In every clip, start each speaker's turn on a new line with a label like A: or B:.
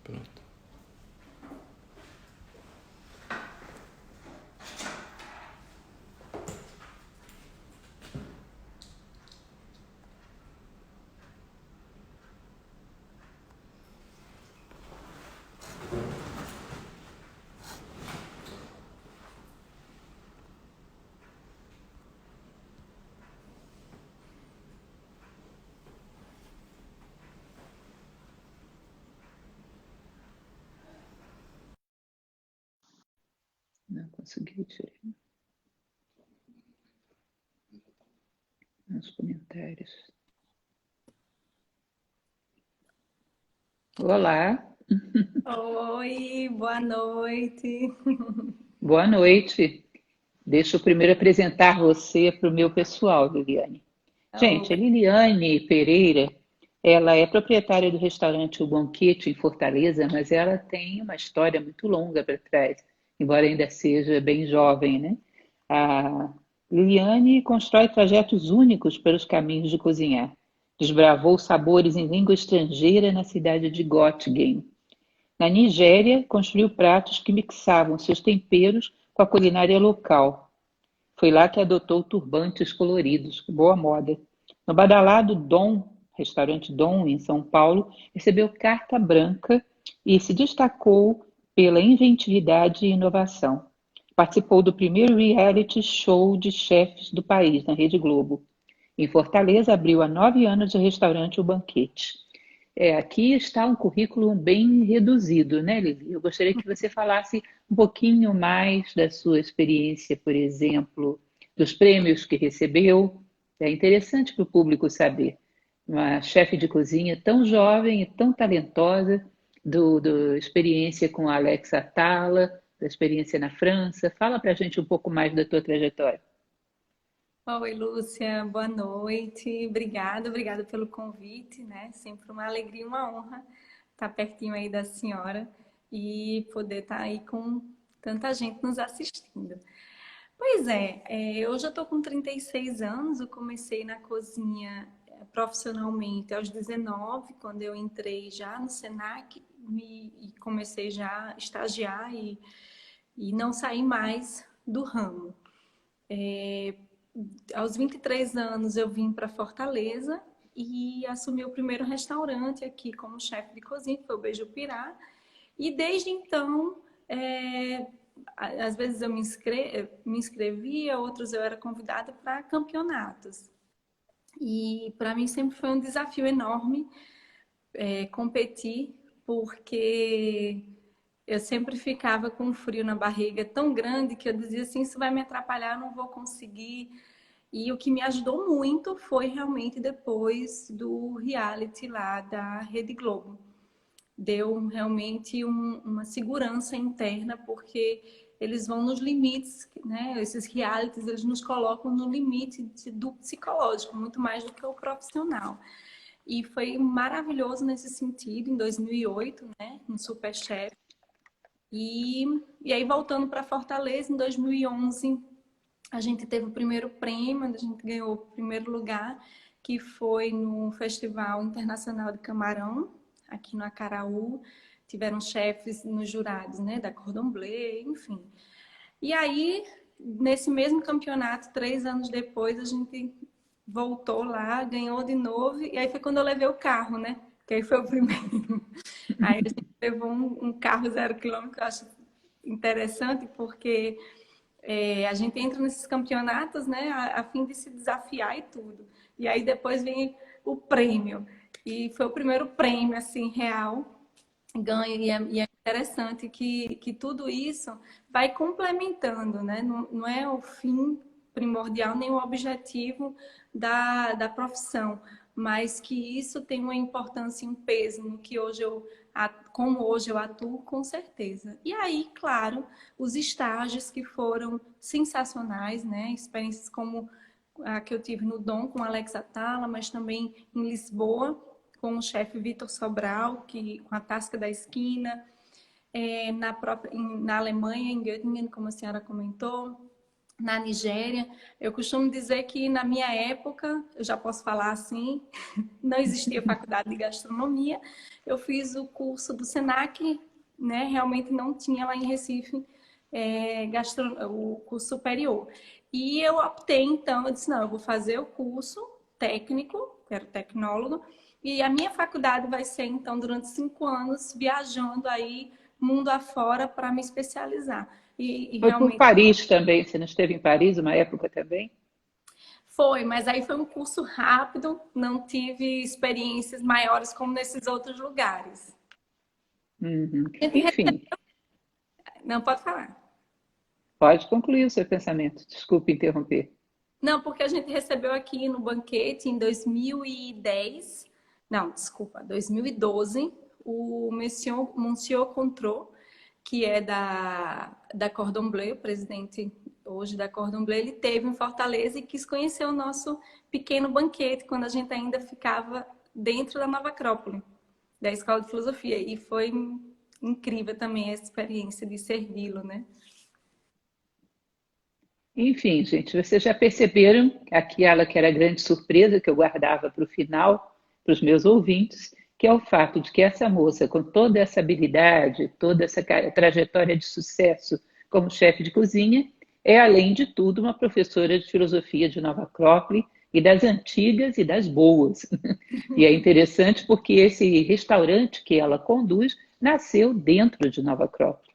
A: Pronto.
B: Não consegui tirar nos comentários. Olá,
C: Oi, boa noite.
B: boa noite. Deixa eu primeiro apresentar você para o meu pessoal, Liliane. Gente, a
C: Oi.
B: Liliane Pereira, ela é proprietária do restaurante O Banquete em Fortaleza, mas ela tem uma história muito longa para trás, embora ainda seja bem jovem, né? A Liliane constrói trajetos únicos pelos caminhos de cozinhar. Desbravou sabores em língua estrangeira na cidade de Göttingen. Na Nigéria, construiu pratos que mixavam seus temperos com a culinária local. Foi lá que adotou turbantes coloridos, boa moda. No badalado Dom, restaurante Dom, em São Paulo, recebeu carta branca e se destacou pela inventividade e inovação. Participou do primeiro reality show de chefes do país, na Rede Globo. Em Fortaleza, abriu há 9 anos o restaurante O Banquete. Aqui está um currículo bem reduzido, né, Lili? Eu gostaria que você falasse um pouquinho mais da sua experiência, por exemplo, dos prêmios que recebeu. É interessante para o público saber. Uma chefe de cozinha tão jovem e tão talentosa, do experiência com a Alex Atala, da experiência na França. Fala para a gente um pouco mais da tua trajetória.
C: Oi, Lúcia, boa noite. Obrigada pelo convite, né? Sempre uma alegria e uma honra estar pertinho aí da senhora e poder estar aí com tanta gente nos assistindo. Pois é, eu já estou com 36 anos, eu comecei na cozinha profissionalmente aos 19, quando eu entrei já no Senac e comecei já a estagiar e não saí mais do ramo. Aos 23 anos eu vim para Fortaleza e assumi o primeiro restaurante aqui como chefe de cozinha, que foi o Beijo Pirá. E desde então, às vezes eu me inscrevia, outros eu era convidada para campeonatos. E para mim sempre foi um desafio enorme competir, porque eu sempre ficava com um frio na barriga tão grande que eu dizia assim, isso vai me atrapalhar, eu não vou conseguir. E o que me ajudou muito foi realmente depois do reality lá da Rede Globo. Deu realmente uma segurança interna, porque eles vão nos limites, né? Esses realities, eles nos colocam no limite do psicológico, muito mais do que o profissional. E foi maravilhoso nesse sentido, em 2008, né? No Superchef. E aí, voltando para Fortaleza, em 2011, a gente teve o primeiro prêmio, a gente ganhou o primeiro lugar, que foi no Festival Internacional de Camarão, aqui no Acaraú. Tiveram chefes nos jurados, né, da Cordon Bleu, enfim. E aí, nesse mesmo campeonato, 3 anos depois, a gente voltou lá, ganhou de novo, e aí foi quando eu levei o carro, né? Que aí foi o primeiro. Aí a gente levou um carro 0 quilômetro, que eu acho interessante, porque a gente entra nesses campeonatos, né, a fim de se desafiar e tudo. E aí depois vem o prêmio. E foi o primeiro prêmio, assim, real, ganho. E é interessante que tudo isso vai complementando, né? Não é o fim primordial, nem o objetivo da profissão, mas que isso tem uma importância e um peso no que hoje como hoje eu atuo, com certeza. E aí, claro, os estágios que foram sensacionais, né? Experiências como a que eu tive no Dom com Alex Atala, mas também em Lisboa com o chefe Vitor Sobral, com a Tasca da Esquina, na Alemanha, em Göttingen, como a senhora comentou, na Nigéria. Eu costumo dizer que na minha época, eu já posso falar assim, não existia faculdade de gastronomia. Eu fiz o curso do Senac, né? Realmente não tinha lá em Recife o curso superior. E eu optei, então, eu disse, não, eu vou fazer o curso técnico, quero tecnólogo, e a minha faculdade vai ser, então, durante 5 anos, viajando aí mundo afora para me especializar. E
B: Foi por
C: realmente
B: Paris também, você não esteve em Paris uma época também?
C: foi, mas aí foi um curso rápido, não tive experiências maiores como nesses outros lugares.
B: Uhum.
C: A gente
B: Enfim,
C: não pode falar.
B: pode concluir o seu pensamento, desculpe interromper.
C: Não, porque a gente recebeu aqui no banquete em 2010, não, desculpa, 2012, o Monsieur Controt, que é da Cordon Bleu, o presidente hoje da Cordon Bleu, ele teve em Fortaleza e quis conhecer o nosso pequeno banquete, quando a gente ainda ficava dentro da Nova Acrópole, da Escola de Filosofia. E foi incrível também essa experiência de servi-lo, né?
B: Enfim, gente, vocês já perceberam aquela que era a grande surpresa que eu guardava para o final, para os meus ouvintes, que é o fato de que essa moça, com toda essa habilidade, toda essa trajetória de sucesso como chefe de cozinha, é, além de tudo, uma professora de filosofia de Nova Acrópole e das antigas e das boas. E é interessante porque esse restaurante que ela conduz nasceu dentro de Nova Acrópole.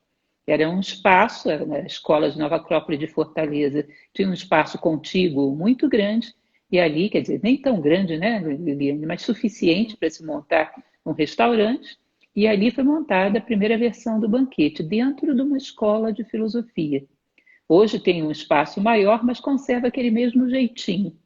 B: Era um espaço, a Escola de Nova Acrópole de Fortaleza tinha um espaço contíguo muito grande, e ali, quer dizer, nem tão grande, né, Liliane, mas suficiente para se montar um restaurante, e ali foi montada a primeira versão do banquete, dentro de uma escola de filosofia. Hoje tem um espaço maior, mas conserva aquele mesmo jeitinho.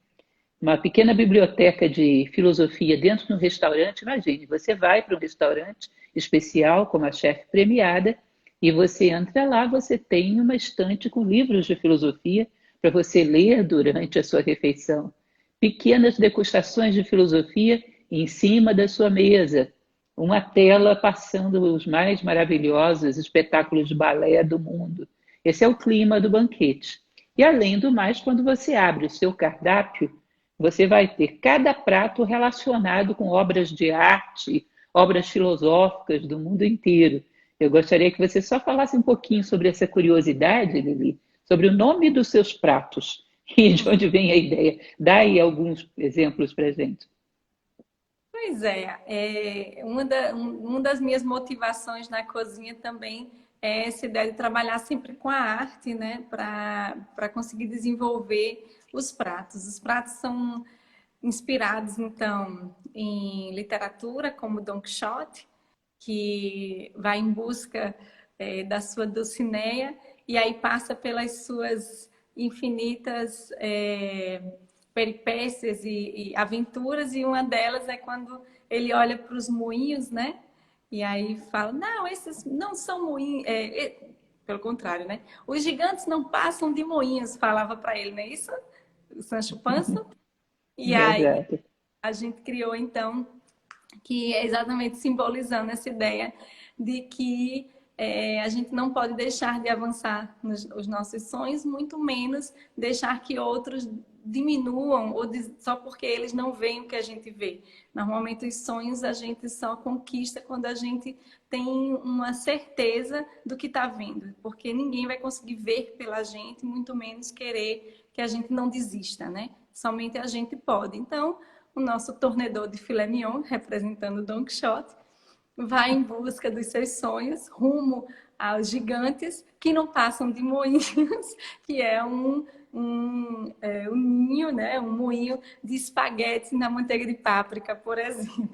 B: Uma pequena biblioteca de filosofia dentro de um restaurante. Imagine, você vai para um restaurante especial, como a chefe premiada, e você entra lá, você tem uma estante com livros de filosofia para você ler durante a sua refeição. Pequenas degustações de filosofia em cima da sua mesa. Uma tela passando os mais maravilhosos espetáculos de balé do mundo. Esse é o clima do banquete. E além do mais, quando você abre o seu cardápio, você vai ter cada prato relacionado com obras de arte, obras filosóficas do mundo inteiro. Eu gostaria que você só falasse um pouquinho sobre essa curiosidade, Lili, sobre o nome dos seus pratos e de onde vem a ideia. Dá aí alguns exemplos para a gente.
C: Pois uma das minhas motivações na cozinha também é essa ideia de trabalhar sempre com a arte, né, para conseguir desenvolver os pratos. Os pratos são inspirados, então, em literatura, como Don Quixote, que vai em busca da sua Dulcinea e aí passa pelas suas infinitas peripécias e aventuras, e uma delas é quando ele olha para os moinhos, né? E aí fala, não, esses não são moinhos, pelo contrário, né? Os gigantes não passam de moinhos, falava para ele, não é isso? O Sancho Panza. E aí
B: Exato.
C: a gente criou, então, que é exatamente simbolizando essa ideia de que a gente não pode deixar de avançar nos nossos sonhos, muito menos deixar que outros diminuam só porque eles não veem o que a gente vê. Normalmente os sonhos a gente só conquista quando a gente tem uma certeza do que está vendo, porque ninguém vai conseguir ver pela gente, muito menos querer que a gente não desista, né? Somente a gente pode. Então, o nosso tornedor de filé mignon, representando Don Quixote, vai em busca dos seus sonhos, rumo aos gigantes que não passam de moinhos, que é um ninho, né? Um moinho de espaguete na manteiga de páprica, por exemplo.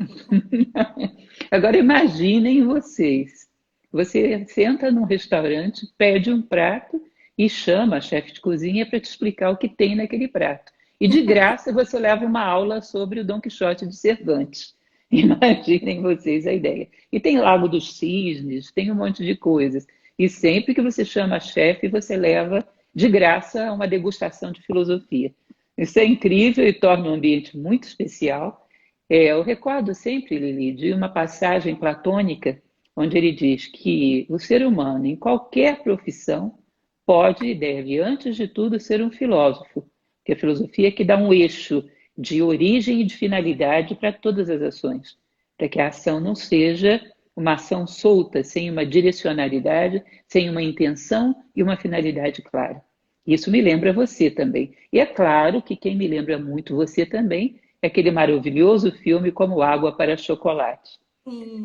B: Agora imaginem vocês. Você senta num restaurante, pede um prato e chama a chefe de cozinha para te explicar o que tem naquele prato. E de graça você leva uma aula sobre o Dom Quixote de Cervantes. Imaginem vocês a ideia. E tem Lago dos Cisnes, tem um monte de coisas. E sempre que você chama a chefe, você leva de graça uma degustação de filosofia. Isso é incrível e torna um ambiente muito especial. Eu recordo sempre, Lili, de uma passagem platônica onde ele diz que o ser humano, em qualquer profissão, pode e deve, antes de tudo, ser um filósofo, porque a filosofia é que dá um eixo de origem e de finalidade para todas as ações, para que a ação não seja uma ação solta, sem uma direcionalidade, sem uma intenção e uma finalidade clara. Isso me lembra você também. E é claro que quem me lembra muito você também é aquele maravilhoso filme Como Água para Chocolate,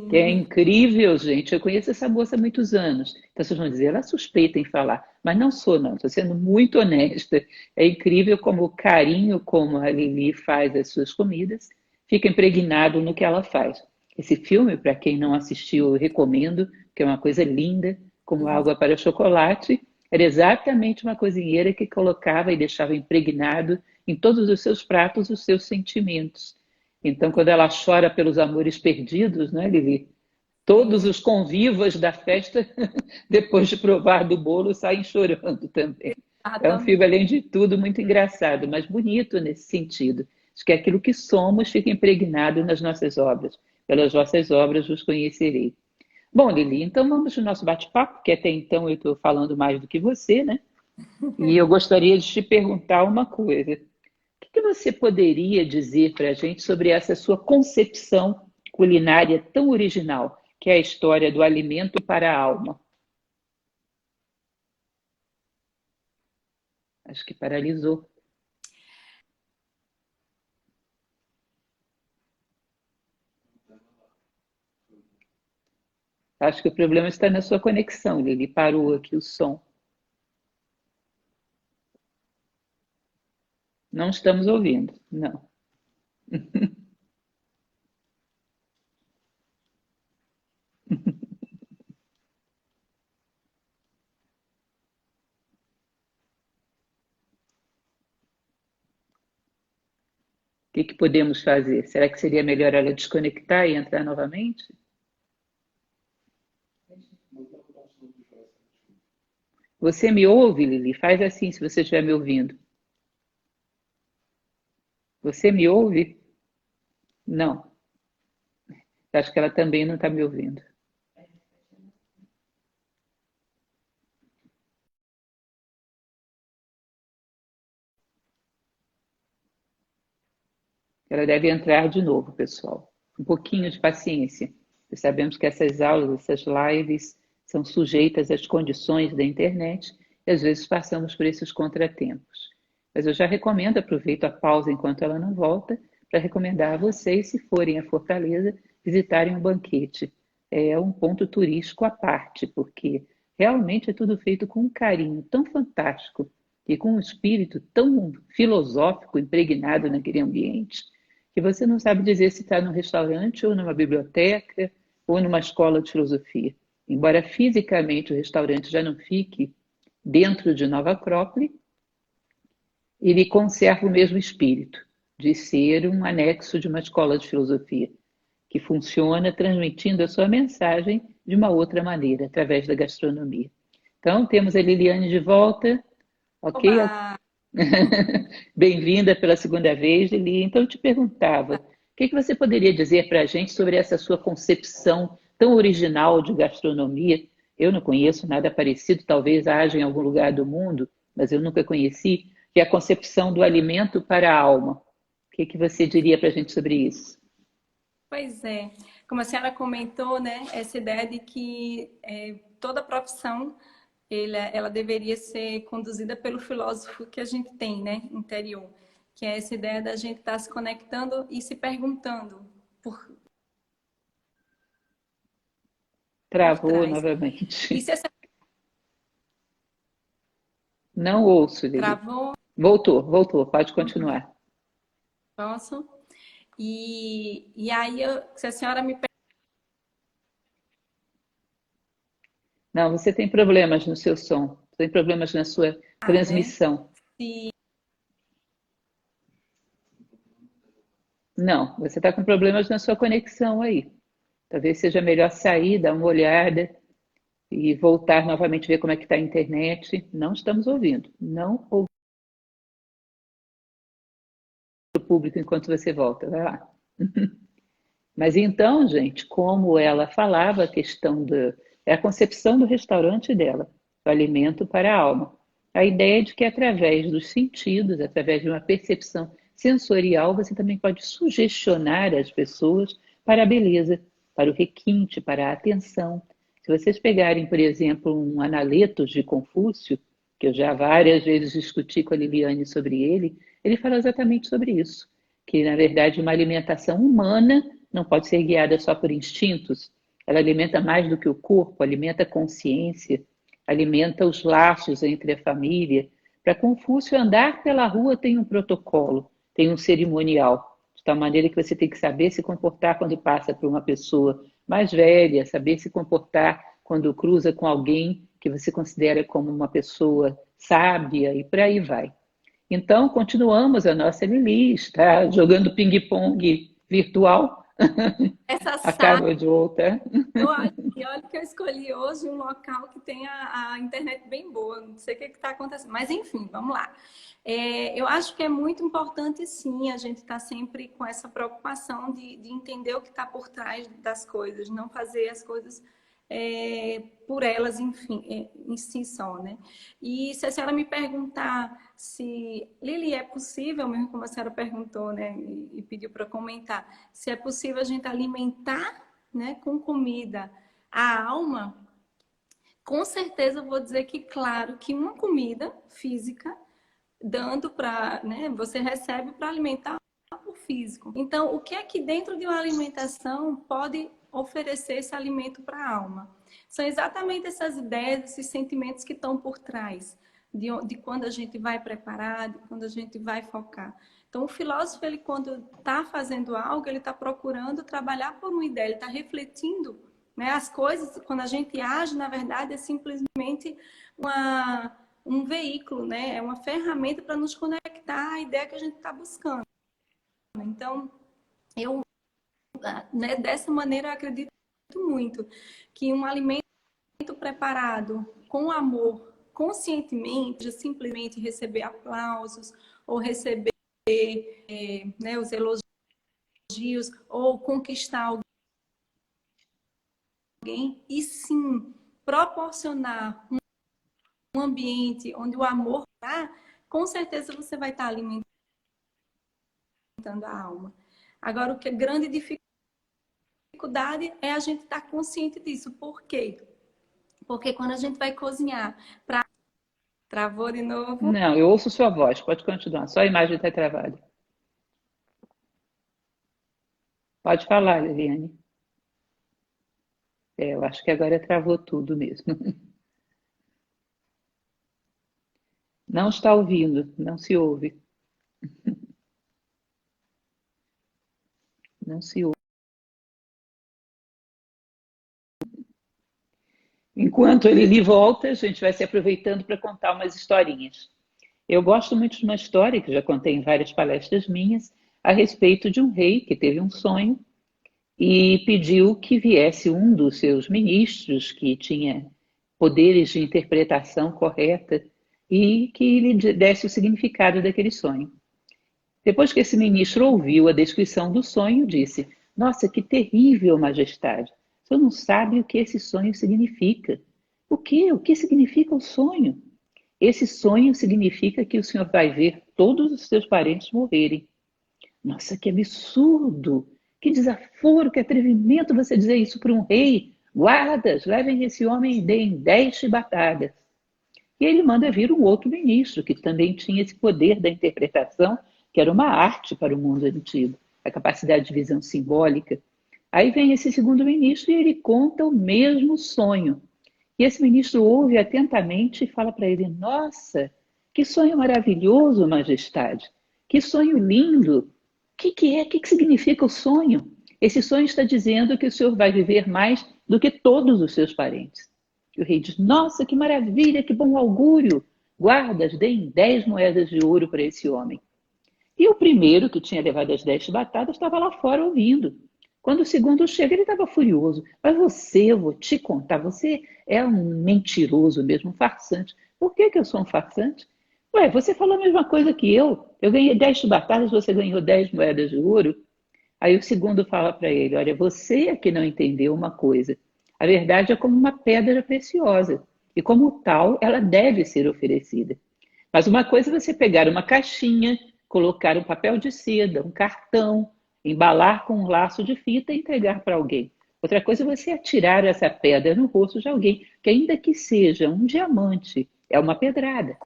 B: que é
C: Sim.
B: incrível, gente. Eu conheço essa moça há muitos anos. Então vocês vão dizer, ela é suspeita em falar. Mas não sou, não. Estou sendo muito honesta. É incrível como o carinho como a Lili faz as suas comidas fica impregnado no que ela faz. Esse filme, para quem não assistiu, eu recomendo, que é uma coisa linda, como Água para Chocolate. Era exatamente uma cozinheira que colocava e deixava impregnado em todos os seus pratos os seus sentimentos. Então, quando ela chora pelos amores perdidos, né, Lili? Todos
C: Sim,
B: os convivas da festa, depois de provar do bolo, saem chorando também. É um filme,
C: exatamente.
B: além de tudo, muito engraçado, mas bonito nesse sentido. Acho que aquilo que somos fica impregnado nas nossas obras. Pelas vossas obras vos conhecerei. Bom, Lili, então vamos ao nosso bate-papo, que até então eu estou falando mais do que você, né? E eu gostaria de te perguntar uma coisa. O que você poderia dizer para a gente sobre essa sua concepção culinária tão original, que é a história do alimento para a alma? Acho que paralisou. Acho que o problema está na sua conexão, Lili. Parou aqui o som. Não estamos ouvindo. Não. O que podemos fazer? Será que seria melhor ela desconectar e entrar novamente? Você me ouve, Lili? Faz assim se você estiver me ouvindo. Você me ouve? Não. Acho que ela também não está me ouvindo. Ela deve entrar de novo, pessoal. Um pouquinho de paciência. Sabemos que essas aulas, essas lives, são sujeitas às condições da internet e às vezes passamos por esses contratempos. Mas eu já recomendo, aproveito a pausa enquanto ela não volta, para recomendar a vocês, se forem a Fortaleza, visitarem o banquete. É um ponto turístico à parte, porque realmente é tudo feito com um carinho tão fantástico e com um espírito tão filosófico impregnado naquele ambiente que você não sabe dizer se está num restaurante ou numa biblioteca ou numa escola de filosofia. Embora fisicamente o restaurante já não fique dentro de Nova Acrópole, ele conserva o mesmo espírito de ser um anexo de uma escola de filosofia, que funciona transmitindo a sua mensagem de uma outra maneira, através da gastronomia. Então, temos a Liliane de volta, ok?
C: Oba!
B: Bem-vinda pela segunda vez, Lili. Então, eu te perguntava, o que você poderia dizer para a gente sobre essa sua concepção tão original de gastronomia? Eu não conheço nada parecido, talvez haja em algum lugar do mundo, mas eu nunca conheci, que é a concepção do alimento para a alma. O que você diria para a gente sobre isso?
C: Pois é, como a senhora comentou, né, essa ideia de que toda profissão ela deveria ser conduzida pelo filósofo que a gente tem, né, interior, que é essa ideia da gente estar se conectando e se perguntando por
B: Travou
C: trás. E
B: novamente.
C: se essa
B: Não ouço, Lili.
C: travou,
B: Voltou, pode continuar.
C: posso? E aí, se a senhora me
B: Não, você tem problemas no seu som, tem problemas na sua
C: perguntar, né,
B: transmissão.
C: se
B: Não, você está com problemas na sua conexão aí. Talvez seja melhor sair, dar uma olhada e voltar novamente ver como é que está a internet. Não estamos ouvindo. Não ouvindo o público enquanto você volta. Vai lá. Mas então, gente, como ela falava, a questão é a concepção do restaurante dela. do alimento para a alma. A ideia é de que através dos sentidos, através de uma percepção sensorial, você também pode sugestionar as pessoas para a beleza, para o requinte, para a atenção. Se vocês pegarem, por exemplo, um Analetos de Confúcio, que eu já várias vezes discuti com a Liliane sobre ele fala exatamente sobre isso, que na verdade uma alimentação humana não pode ser guiada só por instintos, ela alimenta mais do que o corpo, alimenta a consciência, alimenta os laços entre a família. Para Confúcio, andar pela rua tem um protocolo, tem um cerimonial, de tal maneira que você tem que saber se comportar quando passa por uma pessoa mais velha, saber se comportar quando cruza com alguém que você considera como uma pessoa sábia e por aí vai. Então, continuamos a nossa Lili, está jogando ping-pong virtual,
C: Essa sala,
B: acaba de voltar.
C: olha que eu escolhi hoje um local que tem a internet bem boa, não sei o que está acontecendo, mas enfim, vamos lá. Eu acho que é muito importante, sim, a gente estar sempre com essa preocupação de entender o que está por trás das coisas, não fazer as coisas por elas, enfim, em si só, né? E se a senhora me perguntar se, Lili, é possível, mesmo como a senhora perguntou, né, e pediu para comentar, se é possível a gente alimentar, né, com comida a alma, com certeza eu vou dizer que, claro, que uma comida física, dando para, né, você recebe para alimentar o físico. Então, o que é que dentro de uma alimentação pode oferecer esse alimento para a alma? São exatamente essas ideias, esses sentimentos que estão por trás de quando a gente vai preparar, de quando a gente vai focar. Então, o filósofo, ele quando está fazendo algo, ele está procurando trabalhar por uma ideia, ele está refletindo, né? As coisas, quando a gente age, na verdade, é simplesmente um veículo, né? É uma ferramenta para nos conectar à ideia que a gente está buscando. Então, eu, né, dessa maneira, eu acredito muito que um alimento preparado com amor, conscientemente, simplesmente receber aplausos ou receber né, os elogios ou conquistar alguém, e sim proporcionar um ambiente onde o amor está, com certeza você vai estar alimentando a alma. Agora, o que é grande dificuldade é a gente estar consciente disso. Por quê? Porque quando a gente vai cozinhar, travou de novo?
B: Não, eu ouço sua voz, pode continuar, só a imagem está travada. Pode falar, Liliane. Eu acho que agora travou tudo mesmo. Não está ouvindo, não se ouve. Não se ouve. Enquanto ele lhe volta, a gente vai se aproveitando para contar umas historinhas. Eu gosto muito de uma história que já contei em várias palestras minhas, a respeito de um rei que teve um sonho e pediu que viesse um dos seus ministros, que tinha poderes de interpretação correta, e que lhe desse o significado daquele sonho. Depois que esse ministro ouviu a descrição do sonho, disse: Nossa, que terrível, majestade! O senhor não sabe o que esse sonho significa. O quê? O que significa o sonho? Esse sonho significa que o senhor vai ver todos os seus parentes morrerem. Nossa, que absurdo! Que desaforo, que atrevimento você dizer isso para um rei! Guardas, levem esse homem e deem 10 chibatadas. E ele manda vir um outro ministro, que também tinha esse poder da interpretação, que era uma arte para o mundo antigo, a capacidade de visão simbólica. Aí vem esse segundo ministro e ele conta o mesmo sonho. E esse ministro ouve atentamente e fala para ele: Nossa, que sonho maravilhoso, majestade! Que sonho lindo! O que é? O que significa o sonho? Esse sonho está dizendo que o senhor vai viver mais do que todos os seus parentes. E o rei diz: Nossa, que maravilha, que bom augúrio! Guardas, deem 10 moedas de ouro para esse homem. E o primeiro, que tinha levado as 10 batatas, estava lá fora ouvindo. Quando o segundo chega, ele estava furioso. Mas você, eu vou te contar, você é um mentiroso mesmo, um farsante. Por que eu sou um farsante? Ué, você falou a mesma coisa que eu. Eu ganhei 10 batatas, você ganhou 10 moedas de ouro. Aí o segundo fala para ele: Olha, você é que não entendeu uma coisa. A verdade é como uma pedra preciosa. e como tal, ela deve ser oferecida. Mas uma coisa é você pegar uma caixinha, colocar um papel de seda, um cartão, embalar com um laço de fita e entregar para alguém. Outra coisa é você atirar essa pedra no rosto de alguém, que ainda que seja um diamante, é uma pedrada.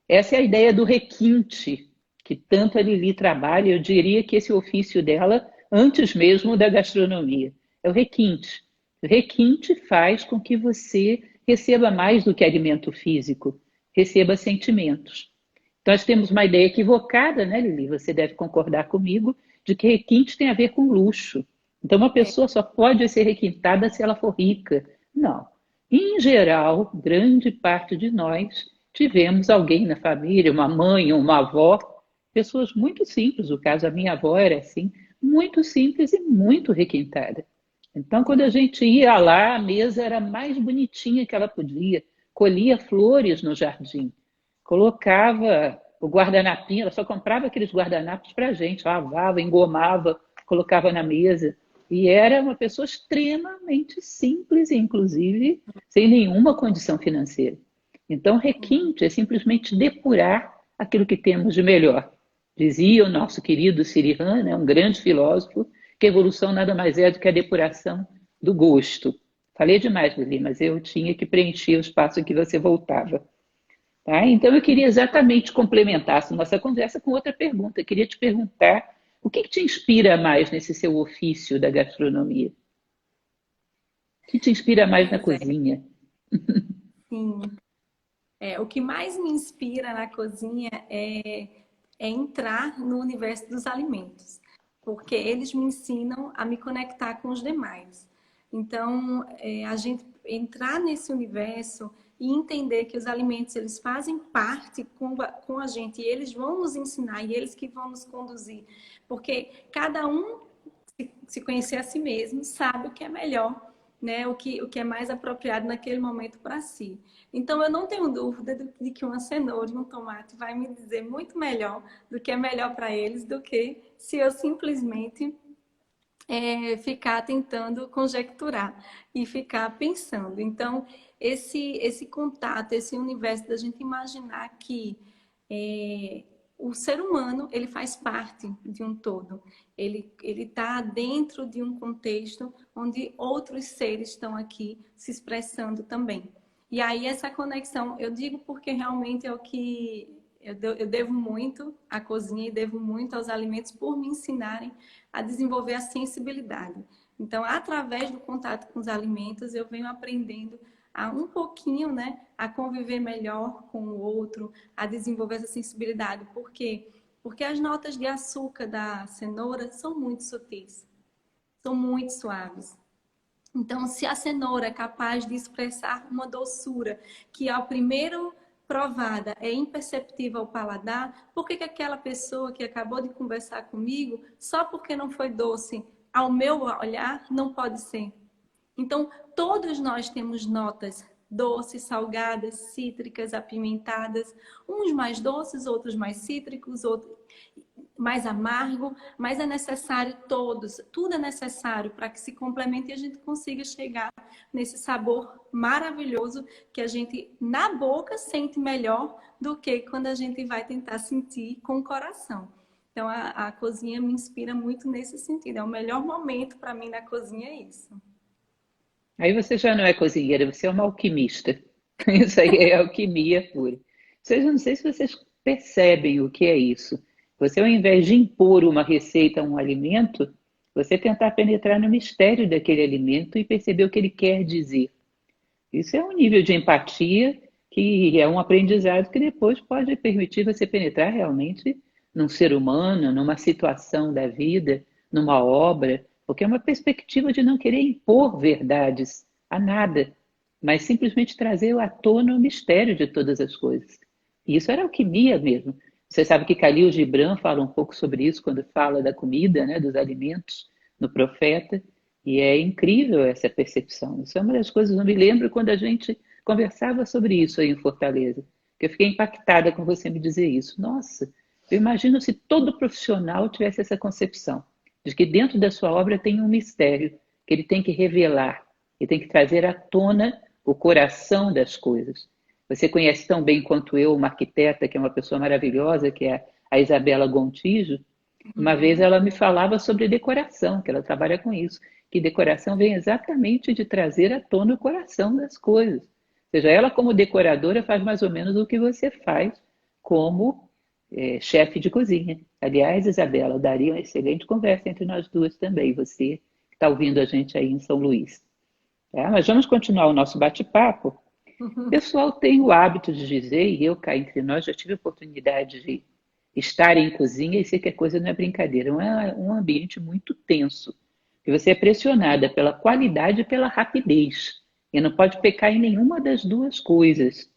B: Essa é a ideia do requinte, que tanto a Lili trabalha. Eu diria que esse ofício dela, antes mesmo da gastronomia, é o requinte. O requinte faz com que você receba mais do que alimento físico, receba sentimentos. Então, nós temos uma ideia equivocada, né, Lili? Você deve concordar comigo, de que requinte tem a ver com luxo. Então, uma
C: É,
B: pessoa só pode ser requintada se ela for rica. Não. Em geral, grande parte de nós tivemos alguém na família, uma mãe, uma avó, pessoas muito simples. No caso, a minha avó era assim, muito simples e muito requintada. Então, quando a gente ia lá, a mesa era a mais bonitinha que ela podia, colhia flores no jardim, colocava o guardanapinho, ela só comprava aqueles guardanapos para a gente, lavava, engomava, colocava na mesa. E era uma pessoa extremamente simples, inclusive sem nenhuma condição financeira. Então, requinte é simplesmente depurar aquilo que temos de melhor. Dizia o nosso querido Sirihan, né, um grande filósofo, que a evolução nada mais é do que a depuração do gosto. Falei demais, Lili, mas eu tinha que preencher o espaço em que você voltava. Tá? Então, eu queria exatamente complementar essa nossa conversa com outra pergunta. Eu queria te perguntar o que te inspira mais nesse seu ofício da gastronomia? O que te inspira mais na
C: pois é,
B: cozinha?
C: sim. O que mais me inspira na cozinha é entrar no universo dos alimentos, porque eles me ensinam a me conectar com os demais. Então, a gente entrar nesse universo e entender que os alimentos eles fazem parte com a gente e eles vão nos ensinar e eles que vão nos conduzir, porque cada um se conhecer a si mesmo sabe o que é melhor, né? O que é mais apropriado naquele momento para si. Então, eu não tenho dúvida de que uma cenoura e um tomate vai me dizer muito melhor do que é melhor para eles do que se eu simplesmente ficar tentando conjecturar e ficar pensando. Então, esse contato, esse universo da gente imaginar que o ser humano ele faz parte de um todo. Ele está dentro de um contexto onde outros seres estão aqui se expressando também. E aí essa conexão, eu digo porque realmente é o que eu devo muito à cozinha e devo muito aos alimentos por me ensinarem a desenvolver a sensibilidade. Então, através do contato com os alimentos, eu venho aprendendo a um pouquinho, né, a conviver melhor com o outro, a desenvolver essa sensibilidade. Por quê? Porque as notas de açúcar da cenoura são muito sutis, são muito suaves. Então, se a cenoura é capaz de expressar uma doçura que ao primeiro provada é imperceptível ao paladar, por que que aquela pessoa que acabou de conversar comigo, só porque não foi doce ao meu olhar, não pode ser? Então, todos nós temos notas doces, salgadas, cítricas, apimentadas, uns mais doces, outros mais cítricos, outros mais amargo, mas é necessário todos, tudo é necessário para que se complemente e a gente consiga chegar nesse sabor maravilhoso que a gente na boca sente melhor do que quando a gente vai tentar sentir com o coração. Então a cozinha me inspira muito nesse sentido. É o melhor momento para mim na cozinha é isso.
B: Aí você já não é cozinheira, você é uma alquimista. Isso aí é alquimia pura. Vocês não sei se vocês percebem o que é isso. Você, ao invés de impor uma receita a um alimento, você tentar penetrar no mistério daquele alimento e perceber o que ele quer dizer. Isso é um nível de empatia que é um aprendizado que depois pode permitir você penetrar realmente num ser humano, numa situação da vida, numa obra, porque é uma perspectiva de não querer impor verdades a nada, mas simplesmente trazer à tona o mistério de todas as coisas. E isso era alquimia mesmo. Você sabe que Khalil Gibran fala um pouco sobre isso quando fala da comida, né, dos alimentos, no Profeta. E é incrível essa percepção. Isso é uma das coisas, eu me lembro quando a gente conversava sobre isso aí em Fortaleza, que eu fiquei impactada com você me dizer isso. Nossa, eu imagino se todo profissional tivesse essa concepção, de que dentro da sua obra tem um mistério, que ele tem que revelar, ele tem que trazer à tona o coração das coisas. Você conhece tão bem quanto eu uma arquiteta, que é uma pessoa maravilhosa, que é a Isabela Gontijo. Uma vez
C: Uhum.
B: ela me falava sobre decoração, que ela trabalha com isso, que decoração vem exatamente de trazer à tona o coração das coisas. Ou seja, ela como decoradora faz mais ou menos o que você faz como chefe de cozinha. Aliás, Isabela, daria uma excelente conversa entre nós duas também, você que está ouvindo a gente aí em São Luís. Tá? Mas vamos continuar o nosso bate-papo. O pessoal tem o hábito de dizer, e eu cá entre nós já tive a oportunidade de estar em cozinha e sei que a coisa não é brincadeira, é um ambiente muito tenso. E você é pressionada pela qualidade e pela rapidez. E não pode pecar em nenhuma das duas coisas.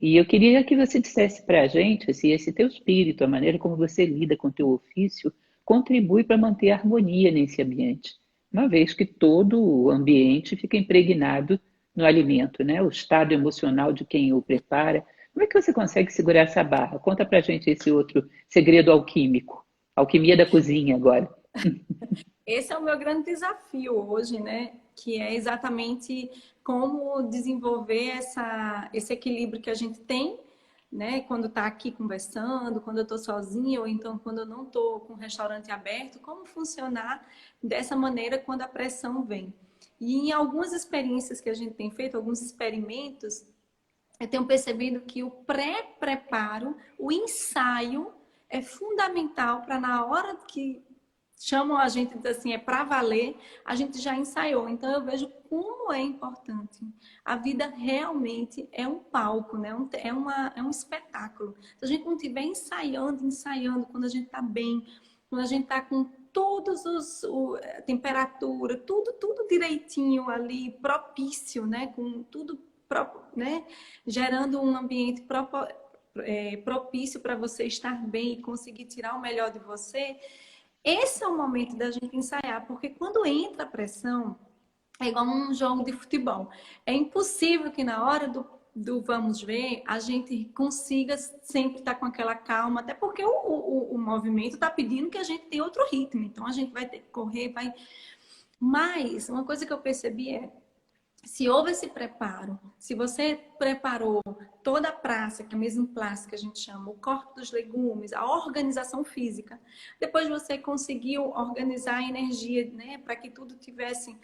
B: E eu queria que você dissesse para a gente se esse teu espírito, a maneira como você lida com o teu ofício, contribui para manter a harmonia nesse ambiente, uma vez que todo o ambiente fica impregnado no alimento, né? O estado emocional de quem o prepara. Como é que você consegue segurar essa barra? Conta para a gente esse outro segredo alquímico, alquimia da cozinha agora.
C: Esse é o meu grande desafio hoje, né? Que é exatamente como desenvolver esse equilíbrio que a gente tem, né? Quando está aqui conversando, quando eu estou sozinha, ou então quando eu não estou com o restaurante aberto, como funcionar dessa maneira quando a pressão vem. E em algumas experiências que a gente tem feito, alguns experimentos, eu tenho percebido que o pré-preparo, o ensaio, é fundamental para na hora que chamam a gente assim, é para valer, a gente já ensaiou. Então eu vejo como é importante. A vida realmente é um palco, né? É um espetáculo. Se a gente não estiver ensaiando, quando a gente está bem, quando a gente está com todos temperatura, tudo direitinho ali, propício, né? Com tudo, né? Gerando um ambiente propício para você estar bem e conseguir tirar o melhor de você. Esse é o momento da gente ensaiar, porque quando entra a pressão, é igual um jogo de futebol. É impossível que na hora do vamos ver, a gente consiga sempre estar com aquela calma, até porque o movimento está pedindo que a gente tenha outro ritmo. Então a gente vai ter que correr, vai. Mas uma coisa que eu percebi é se houve esse preparo, se você preparou toda a praça, que é a mesma praça que a gente chama, o corte dos legumes, a organização física, depois você conseguiu organizar a energia, né, para que tudo tivesse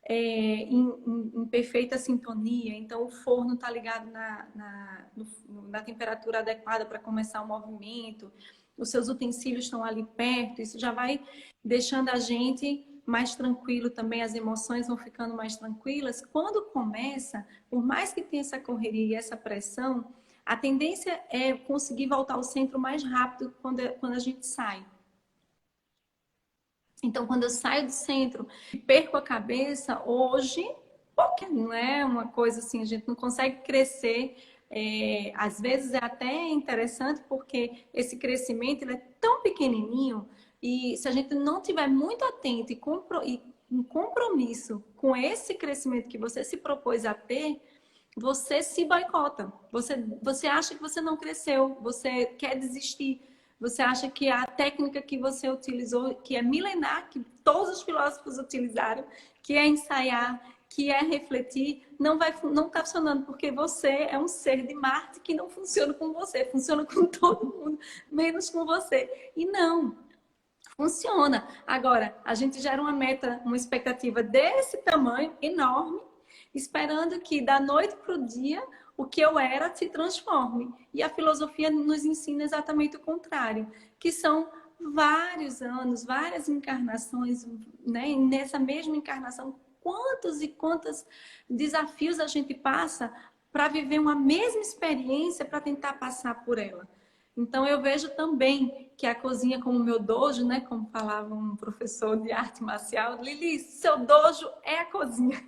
C: em perfeita sintonia. Então, o forno está ligado na temperatura adequada para começar o movimento, os seus utensílios estão ali perto, isso já vai deixando a gente mais tranquilo também, as emoções vão ficando mais tranquilas. Quando começa, por mais que tenha essa correria e essa pressão, a tendência é conseguir voltar ao centro mais rápido quando a gente sai. Então, quando eu saio do centro e perco a cabeça, hoje, porque não é uma coisa assim, a gente não consegue crescer. Às vezes é até interessante porque esse crescimento ele é tão pequenininho e se a gente não tiver muito atento e um compromisso com esse crescimento que você se propôs a ter, você se boicota. Você acha que você não cresceu, você quer desistir. Você acha que a técnica que você utilizou, que é milenar, que todos os filósofos utilizaram, que é ensaiar, que é refletir, não está funcionando, porque você é um ser de Marte que não funciona com você, funciona com todo mundo, menos com você. E não, funciona. Agora, a gente gera uma meta, uma expectativa desse tamanho, enorme, esperando que da noite para o dia o que eu era se transforme. E a filosofia nos ensina exatamente o contrário, que são vários anos, várias encarnações, né? E nessa mesma encarnação, quantos e quantos desafios a gente passa para viver uma mesma experiência, para tentar passar por ela. Então eu vejo também que a cozinha como meu dojo, né, como falava um professor de arte marcial, Lili, seu dojo é a cozinha.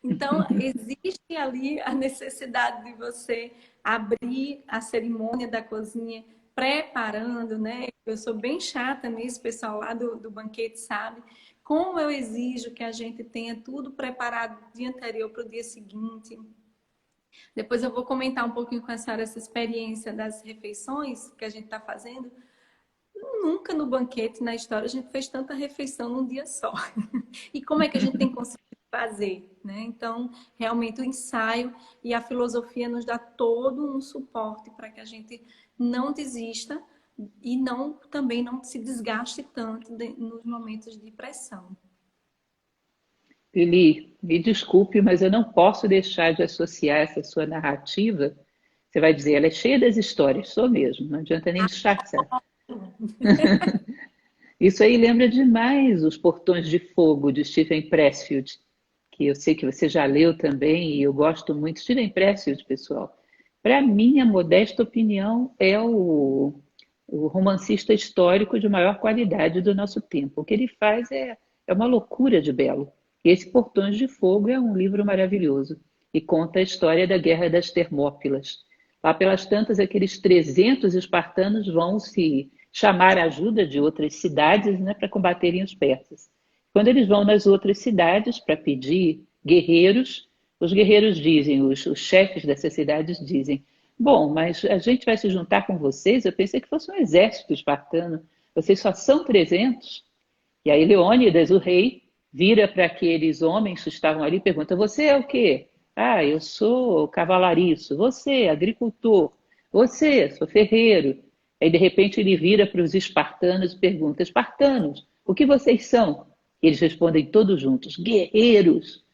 C: Então existe ali a necessidade de você abrir a cerimônia da cozinha preparando, né? Eu sou bem chata nisso, o pessoal lá do banquete sabe. Como eu exijo que a gente tenha tudo preparado do dia anterior para o dia seguinte. Depois eu vou comentar um pouquinho com a senhora essa experiência das refeições que a gente está fazendo. Nunca no banquete, na história, a gente fez tanta refeição num dia só. E como é que a gente tem conseguido fazer, né? Então, realmente o ensaio e a filosofia nos dá todo um suporte para que a gente não desista e também não se desgaste tanto nos momentos de pressão.
B: Lili, me desculpe, mas eu não posso deixar de associar essa sua narrativa. Você vai dizer, ela é cheia das histórias, sou mesmo, não adianta nem disfarçar. Isso aí lembra demais Os Portões de Fogo, de Stephen Pressfield, que eu sei que você já leu também, e eu gosto muito. Stephen Pressfield, pessoal, para mim, a modesta opinião, é o romancista histórico de maior qualidade do nosso tempo. O que ele faz é uma loucura de belo. E esse Portões de Fogo é um livro maravilhoso e conta a história da Guerra das Termópilas. Lá pelas tantas, aqueles 300 espartanos vão se chamar a ajuda de outras cidades, né, para combaterem os persas. Quando eles vão nas outras cidades para pedir guerreiros, os guerreiros dizem, os chefes dessas cidades dizem: bom, mas a gente vai se juntar com vocês? Eu pensei que fosse um exército espartano. Vocês só são 300? E aí Leônidas, o rei, vira para aqueles homens que estavam ali e pergunta: você é o quê? Ah, eu sou cavalariço. Você, agricultor. Você, sou ferreiro. Aí, de repente, ele vira para os espartanos e pergunta: espartanos, o que vocês são? E eles respondem todos juntos: guerreiros.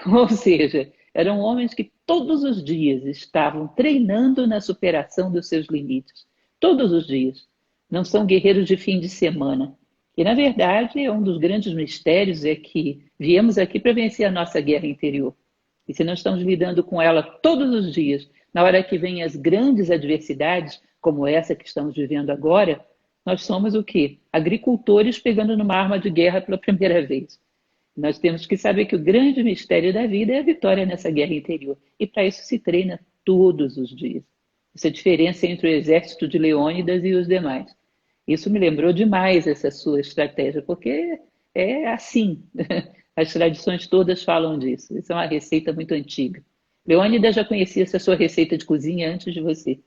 B: Ou seja, eram homens que todos os dias estavam treinando na superação dos seus limites. Todos os dias. Não são guerreiros de fim de semana. E, na verdade, um dos grandes mistérios é que viemos aqui para vencer a nossa guerra interior. E se não estamos lidando com ela todos os dias, na hora que vêm as grandes adversidades, como essa que estamos vivendo agora, nós somos o quê? Agricultores pegando numa arma de guerra pela primeira vez. Nós temos que saber que o grande mistério da vida é a vitória nessa guerra interior. E para isso se treina todos os dias. Essa diferença entre o exército de Leônidas e os demais. Isso me lembrou demais essa sua estratégia, porque é assim. As tradições todas falam disso. Isso é uma receita muito antiga. Leônidas já conhecia essa sua receita de cozinha antes de você.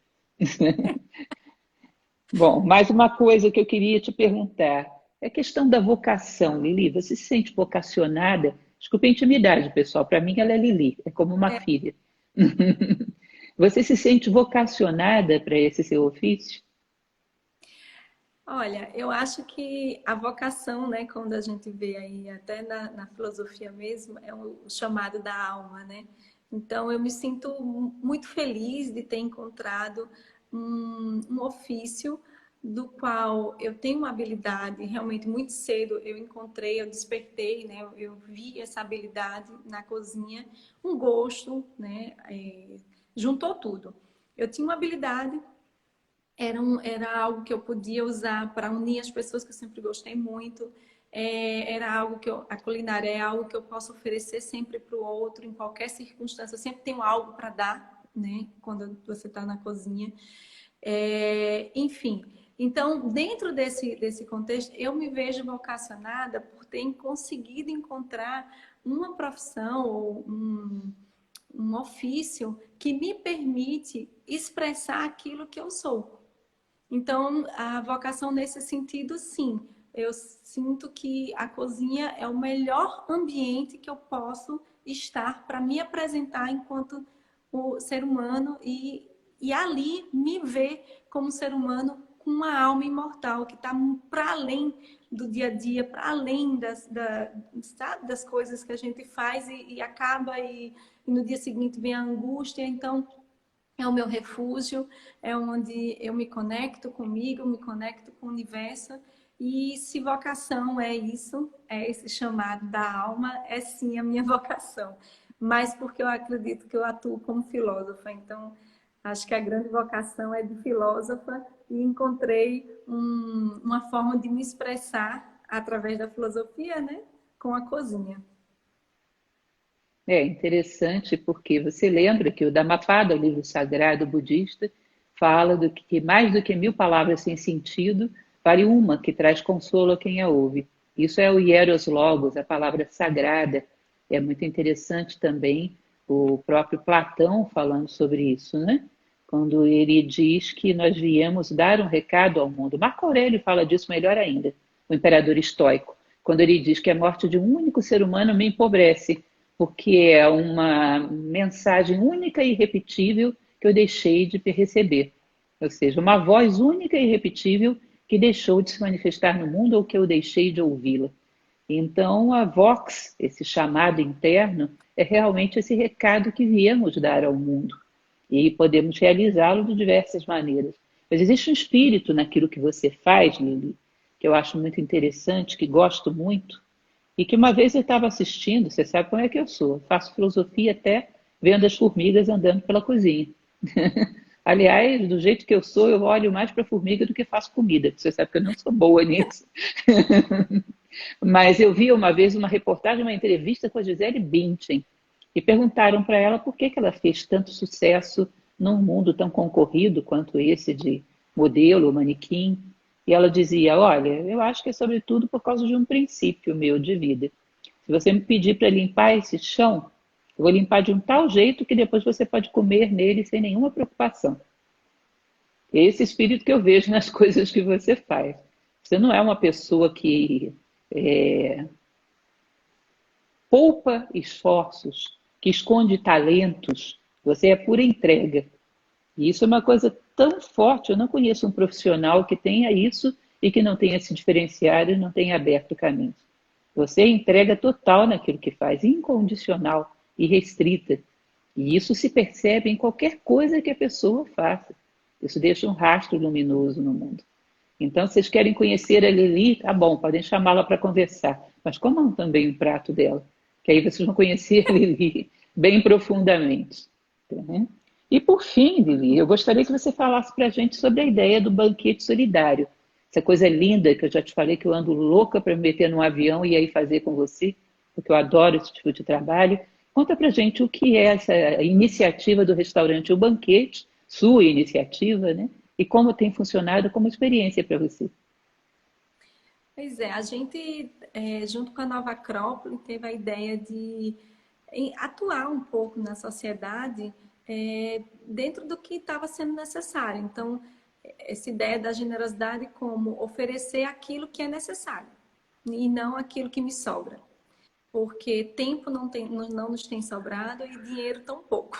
B: Bom, mais uma coisa que eu queria te perguntar. É a questão da vocação, Lili. Você se sente vocacionada? Desculpa a intimidade, pessoal. Para mim, ela é Lili, é como uma
C: É,
B: filha. Você se sente vocacionada para esse seu ofício?
C: olha, eu acho que a vocação, né, quando a gente vê aí até na filosofia mesmo, é o chamado da alma, né? Então eu me sinto muito feliz de ter encontrado um ofício do qual eu tenho uma habilidade, realmente muito cedo eu encontrei, eu despertei, né? Eu vi essa habilidade na cozinha, um gosto, né? Juntou tudo. Eu tinha uma habilidade, era algo que eu podia usar para unir as pessoas que eu sempre gostei muito. Era algo a culinária é algo que eu posso oferecer sempre para o outro, em qualquer circunstância. Eu sempre tenho algo para dar, né? Quando você está na cozinha. Enfim, então, dentro desse contexto, eu me vejo vocacionada por ter conseguido encontrar uma profissão ou um ofício que me permite expressar aquilo que eu sou. Então, a vocação nesse sentido, sim. Eu sinto que a cozinha é o melhor ambiente que eu posso estar para me apresentar enquanto o ser humano e ali me ver como ser humano com uma alma imortal que está para além do dia a dia, para além sabe, das coisas que a gente faz e acaba e no dia seguinte vem a angústia. Então, é o meu refúgio, é onde eu me conecto comigo, me conecto com o universo. E se vocação é isso, é esse chamado da alma, é sim a minha vocação. Mas porque eu acredito que eu atuo como filósofa. Então, acho que a grande vocação é de filósofa e encontrei uma forma de me expressar através da filosofia, né? Com a cozinha.
B: É interessante porque você lembra que o Dhammapada, o livro sagrado budista, fala do que mais do que 1.000 palavras sem sentido, vale uma que traz consolo a quem a ouve. Isso é o hieros logos, a palavra sagrada. É muito interessante também o próprio Platão falando sobre isso, né? Quando ele diz que nós viemos dar um recado ao mundo. Marco Aurélio fala disso melhor ainda, o imperador estoico. quando ele diz que a morte de um único ser humano me empobrece, porque é uma mensagem única e irrepetível que eu deixei de receber. Ou seja, uma voz única e irrepetível que deixou de se manifestar no mundo ou que eu deixei de ouvi-la. Então, a Vox, esse chamado interno, é realmente esse recado que viemos dar ao mundo. E podemos realizá-lo de diversas maneiras. Mas existe um espírito naquilo que você faz, Lili, que eu acho muito interessante, que gosto muito, e que uma vez eu estava assistindo, você sabe como é que eu sou, faço filosofia até vendo as formigas andando pela cozinha. Aliás, do jeito que eu sou, eu olho mais para a formiga do que faço comida, porque você sabe que eu não sou boa nisso. Mas eu vi uma vez uma reportagem, uma entrevista com a Gisele Bündchen, e perguntaram para ela por que ela fez tanto sucesso num mundo tão concorrido quanto esse de modelo, manequim. E ela dizia: Olha, eu acho que é sobretudo por causa de um princípio meu de vida. Se você me pedir para limpar esse chão, eu vou limpar de um tal jeito que depois você pode comer nele sem nenhuma preocupação. É esse espírito que eu vejo nas coisas que você faz. Você não é uma pessoa que poupa esforços, que esconde talentos. Você é pura entrega. E isso é uma coisa tão forte. Eu não conheço um profissional que tenha isso e que não tenha se diferenciado e não tenha aberto caminhos. Você é entrega total naquilo que faz, incondicional e restrita. E isso se percebe em qualquer coisa que a pessoa faça. Isso deixa um rastro luminoso no mundo. Então, vocês querem conhecer a Lili? Tá bom, podem chamá-la para conversar. Mas comam também um prato dela, que aí vocês vão conhecer a Lili bem profundamente. Né? E por fim, Lili, eu gostaria que você falasse para a gente sobre a ideia do banquete solidário. Essa coisa linda que eu já te falei que eu ando louca para me meter num avião e aí fazer com você, porque eu adoro esse tipo de trabalho. Conta para a gente o que é essa iniciativa do restaurante O Banquete, sua iniciativa, né? E como tem funcionado como experiência para você.
C: Pois é, a gente, junto com a Nova Acrópole, teve a ideia de atuar um pouco na sociedade dentro do que estava sendo necessário. Então, essa ideia da generosidade como oferecer aquilo que é necessário e não aquilo que me sobra. Porque tempo não nos tem sobrado e dinheiro tão pouco.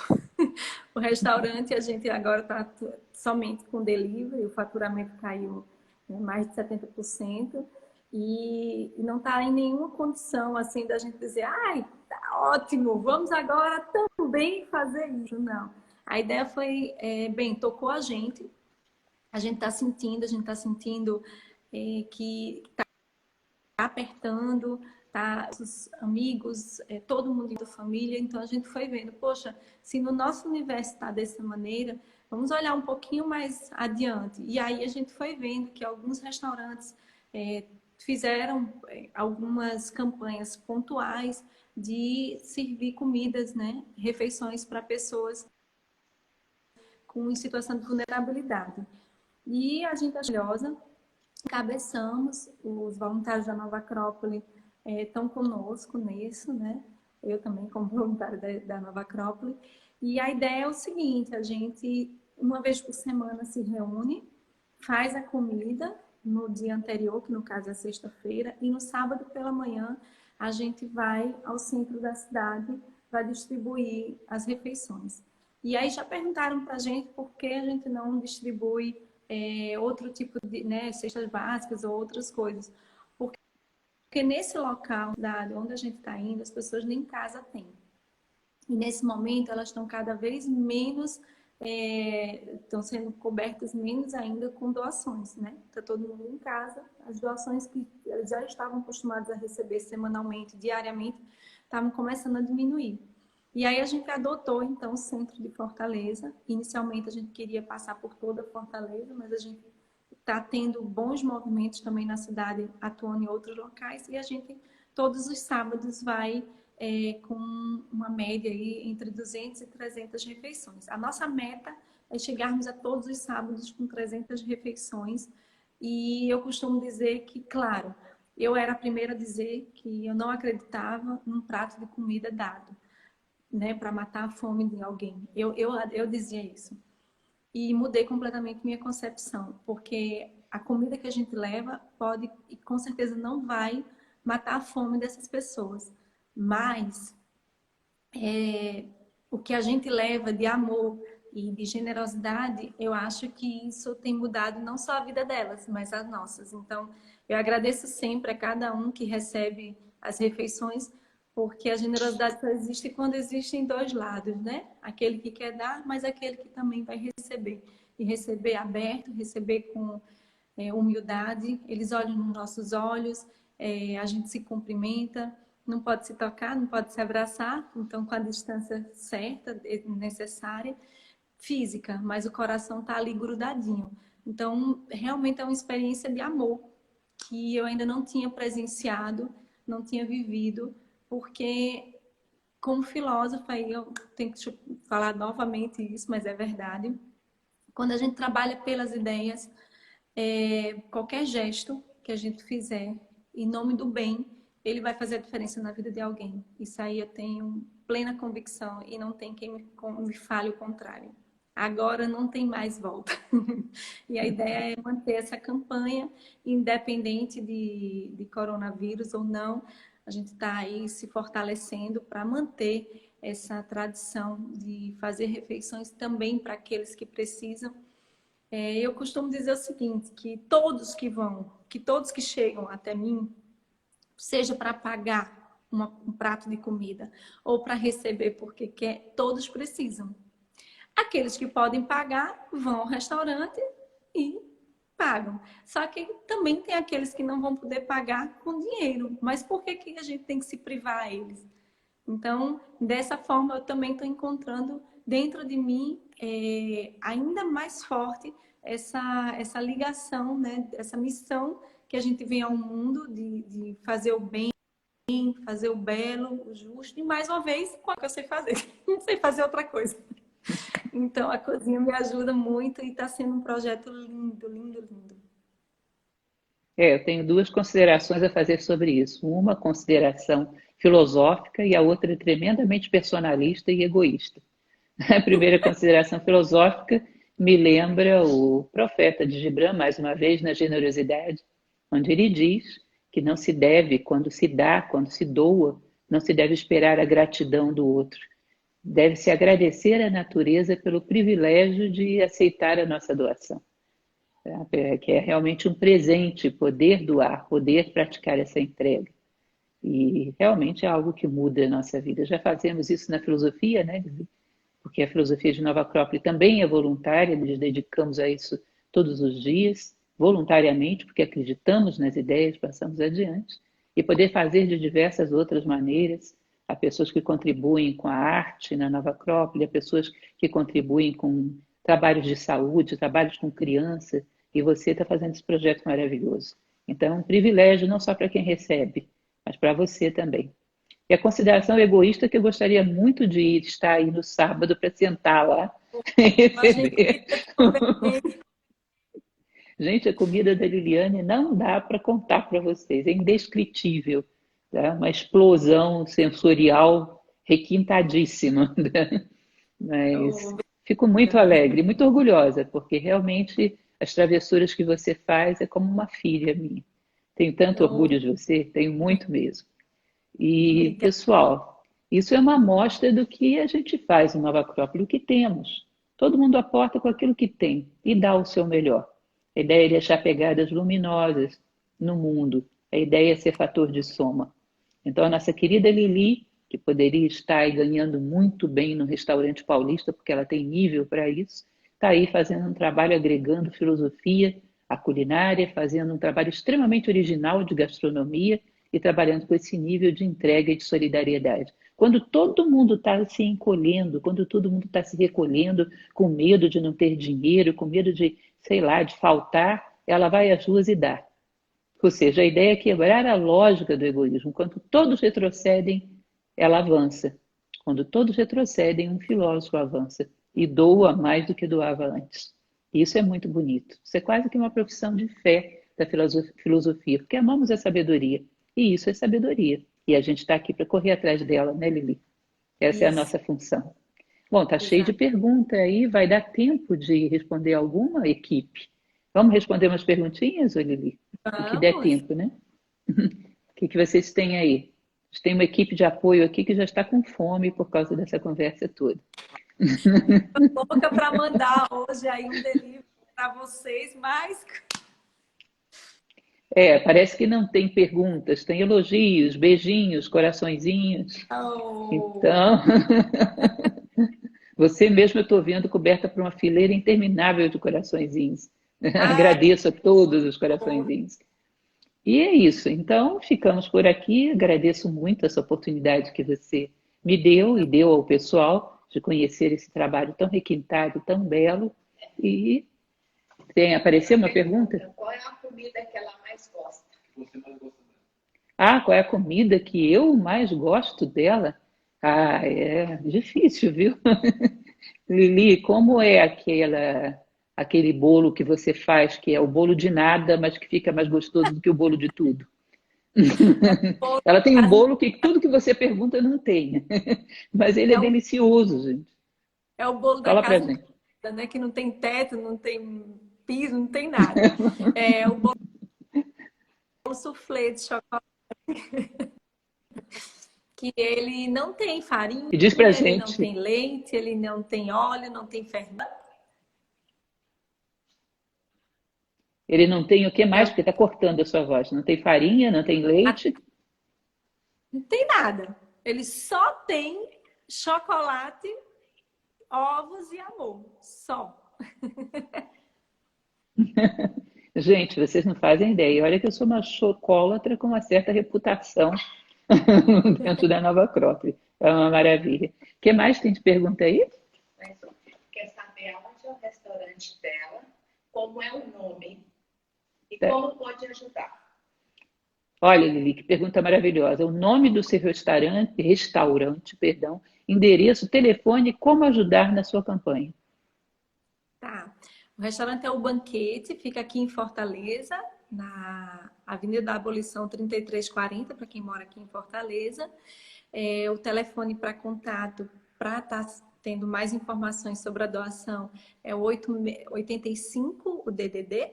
C: O restaurante, a gente agora está somente com delivery, o faturamento caiu mais de 70%, e não está em nenhuma condição assim da gente dizer, ai, tá ótimo, vamos agora também fazer isso. Não. A ideia foi, bem, tocou a gente está sentindo que está apertando, tá? Os amigos, todo mundo da família. Então a gente foi vendo, poxa, se no nosso universo está dessa maneira, vamos olhar um pouquinho mais adiante. E aí a gente foi vendo que alguns restaurantes fizeram algumas campanhas pontuais de servir comidas, né? Refeições para pessoas com em situação de vulnerabilidade. E a gente achou curiosa, encabeçamos, os voluntários da Nova Acrópole estão conosco nisso, né? Eu também como voluntária da Nova Acrópole. E a ideia é o seguinte, a gente uma vez por semana se reúne, faz a comida no dia anterior, que no caso é sexta-feira, e no sábado pela manhã a gente vai ao centro da cidade para distribuir as refeições. E aí já perguntaram para a gente por que a gente não distribui outro tipo de, né, cestas básicas ou outras coisas. Porque nesse local, onde a gente está indo, as pessoas nem casa têm. E nesse momento elas estão cada vez menos, estão sendo cobertas menos ainda com doações, né? Está todo mundo em casa, as doações que eles já estavam acostumados a receber semanalmente, diariamente, estavam começando a diminuir. E aí a gente adotou, então, o centro de Fortaleza. Inicialmente a gente queria passar por toda Fortaleza, mas a gente está tendo bons movimentos também na cidade, atuando em outros locais. E a gente, todos os sábados, vai com uma média aí entre 200 e 300 refeições. A nossa meta é chegarmos a todos os sábados com 300 refeições. E eu costumo dizer que, claro, eu era a primeira a dizer que eu não acreditava num prato de comida dado, né, para matar a fome de alguém. Eu dizia isso. E mudei completamente minha concepção, porque a comida que a gente leva pode e com certeza não vai matar a fome dessas pessoas. Mas o que a gente leva de amor e de generosidade, eu acho que isso tem mudado não só a vida delas, mas as nossas. Então, eu agradeço sempre a cada um que recebe as refeições, porque a generosidade só existe quando existem dois lados, né? Aquele que quer dar, mas aquele que também vai receber. E receber aberto, receber com humildade. Eles olham nos nossos olhos, a gente se cumprimenta, não pode se tocar, não pode se abraçar, então com a distância certa, necessária, física, mas o coração está ali grudadinho. Então, realmente é uma experiência de amor que eu ainda não tinha presenciado, não tinha vivido, porque como filósofa, aí eu tenho que falar novamente isso, mas é verdade. Quando a gente trabalha pelas ideias, qualquer gesto que a gente fizer em nome do bem, ele vai fazer a diferença na vida de alguém. Isso aí eu tenho plena convicção e não tem quem me fale o contrário. Agora não tem mais volta. E a ideia é manter essa campanha, independente de coronavírus ou não. A gente está aí se fortalecendo para manter essa tradição de fazer refeições também para aqueles que precisam. Eu costumo dizer o seguinte, que todos que chegam até mim, seja para pagar um prato de comida ou para receber porque quer, todos precisam. Aqueles que podem pagar vão ao restaurante e pagam. Só que também tem aqueles que não vão poder pagar com dinheiro. Mas por que a gente tem que se privar a eles? Então, dessa forma, eu também estou encontrando dentro de mim ainda mais forte essa ligação, né? Essa missão que a gente vem ao mundo de fazer o bem, fazer o belo, o justo. E mais uma vez, qual que eu sei fazer? Não sei fazer outra coisa. Então, a cozinha me ajuda muito e está sendo um projeto lindo, lindo, lindo.
B: Eu tenho duas considerações a fazer sobre isso. Uma consideração filosófica e a outra tremendamente personalista e egoísta. A primeira consideração filosófica me lembra o profeta de Gibran, mais uma vez, na generosidade, onde ele diz que não se deve, quando se dá, quando se doa, não se deve esperar a gratidão do outro. Deve-se agradecer à natureza pelo privilégio de aceitar a nossa doação, que é realmente um presente poder doar, poder praticar essa entrega. E realmente é algo que muda a nossa vida. Já fazemos isso na filosofia, né? Porque a filosofia de Nova Acrópole também é voluntária, nos dedicamos a isso todos os dias, voluntariamente, porque acreditamos nas ideias, passamos adiante, e poder fazer de diversas outras maneiras. Há pessoas que contribuem com a arte na Nova Acrópole, há pessoas que contribuem com trabalhos de saúde, trabalhos com criança, e você está fazendo esse projeto maravilhoso. Então, é um privilégio não só para quem recebe, mas para você também. E a consideração egoísta que eu gostaria muito de estar aí no sábado para sentar lá e
C: A gente
B: receber.
C: queria também.
B: Gente, a comida da Liliane não dá para contar para vocês, é indescritível, tá? Uma explosão sensorial requintadíssima, né? Mas
C: Oh,
B: fico muito alegre, muito orgulhosa, porque realmente as travessuras que você faz é como uma filha minha. Tenho tanto
C: oh,
B: orgulho de você, tenho muito mesmo. E,
C: obrigada.
B: pessoal, isso é uma amostra do que a gente faz em Nova Acrópole, o que temos. Todo mundo aporta com aquilo que tem e dá o seu melhor. A ideia é deixar pegadas luminosas no mundo. A ideia é ser fator de soma. Então, a nossa querida Lili, que poderia estar aí ganhando muito bem no restaurante paulista, porque ela tem nível para isso, está aí fazendo um trabalho agregando filosofia à culinária, fazendo um trabalho extremamente original de gastronomia e trabalhando com esse nível de entrega e de solidariedade. Quando todo mundo está se encolhendo, quando todo mundo está se recolhendo, com medo de não ter dinheiro, com medo de, sei lá, de faltar, ela vai às ruas e dá. Ou seja, a ideia é quebrar a lógica do egoísmo. Quando todos retrocedem, ela avança. Quando todos retrocedem, um filósofo avança e doa mais do que doava antes. Isso é muito bonito. Isso é quase que uma profissão de fé da filosofia, porque amamos a sabedoria. E isso é sabedoria. E a gente está aqui para correr atrás dela, né, Lili? Essa é a
C: Isso,
B: nossa função. Bom, tá cheio de
C: exato.
B: perguntas aí. Vai dar tempo de responder alguma, equipe? Vamos responder umas perguntinhas, ô Lili? O que der
C: Vamos.
B: tempo, né? que vocês têm aí? A gente tem uma equipe de apoio aqui que já está com fome por causa dessa conversa toda.
C: Tô louca para mandar hoje aí um delivery para vocês, mas
B: Parece que não tem perguntas, tem elogios, beijinhos, coraçõezinhos.
C: oh,
B: Então, você mesmo eu estou vendo coberta por uma fileira interminável de coraçõezinhos.
C: ai,
B: Agradeço a todos os coraçõezinhos. E é isso. Então, ficamos por aqui. Agradeço muito essa oportunidade que você me deu e deu ao pessoal de conhecer esse trabalho tão requintado, tão belo. E tem apareceu uma pergunta?
A: Qual é a comida que ela mais gosta?
B: Ah, qual é a comida que eu mais gosto dela? Ah, é difícil, viu? Lili, como é aquele bolo que você faz, que é o bolo de nada, mas que fica mais gostoso do que o bolo de tudo? Ela tem um bolo que tudo que você pergunta não tem, mas ele é
C: é o,
B: delicioso, gente.
C: é o bolo da
B: Fala pra
C: casa
B: gente.
C: encantada, né? Que não tem teto, não tem piso, não tem nada. É o bolo soufflé de chocolate, que ele não tem farinha,
B: E diz pra
C: ele não
B: gente,
C: tem leite, ele não tem óleo, não tem fermento.
B: ele não tem o que
C: É
B: mais, porque está cortando a sua voz. Não tem farinha, não tem leite.
C: Não tem nada. Ele só tem chocolate, ovos e amor. Só.
B: Gente, vocês não fazem ideia. Olha que eu sou uma chocolatra com uma certa reputação dentro da Nova Acrópole. É uma maravilha. O que mais tem de pergunta aí?
A: Mas quer saber aonde é o restaurante dela, como é o nome e como pode ajudar.
B: Olha, Lili, que pergunta maravilhosa. O nome do seu restaurante, endereço, telefone, como ajudar na sua campanha.
C: Tá. O restaurante é o Banquete, fica aqui em Fortaleza, na Avenida da Abolição 3340, para quem mora aqui em Fortaleza. O telefone para contato, para estar tendo mais informações sobre a doação, é o 85, o DDD,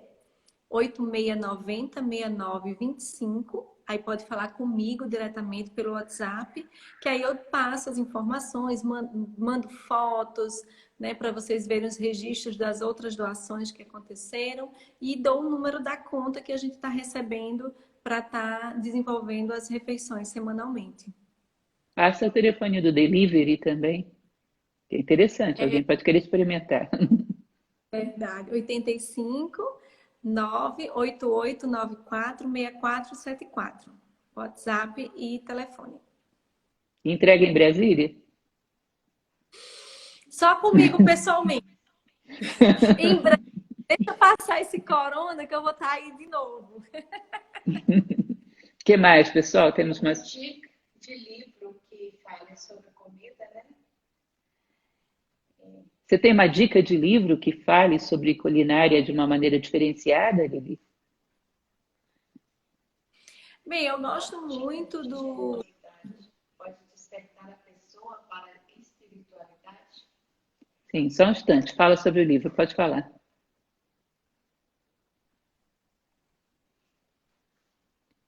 C: 8690-6925. Aí pode falar comigo diretamente pelo WhatsApp, que aí eu passo as informações, mando fotos, né, para vocês verem os registros das outras doações que aconteceram e dou o número da conta que a gente está recebendo para estar desenvolvendo as refeições semanalmente.
B: Passa o telefone do delivery também. Que é interessante,
C: É
B: alguém pode querer experimentar.
C: verdade. 85 988946474. WhatsApp e telefone.
B: Entrega em Brasília?
C: Só comigo pessoalmente. Em breve, deixa eu passar esse corona que eu vou estar aí de novo.
B: O que mais, pessoal? Temos
A: Uma
B: mais.
A: dica de livro que fale sobre comida, né?
B: Você tem uma dica de livro que fale sobre culinária de uma maneira diferenciada, Lili?
C: Bem, eu gosto muito do.
A: Pode despertar a pessoa para a espiritualidade.
B: Sim, só um instante. Fala sobre o livro, pode falar.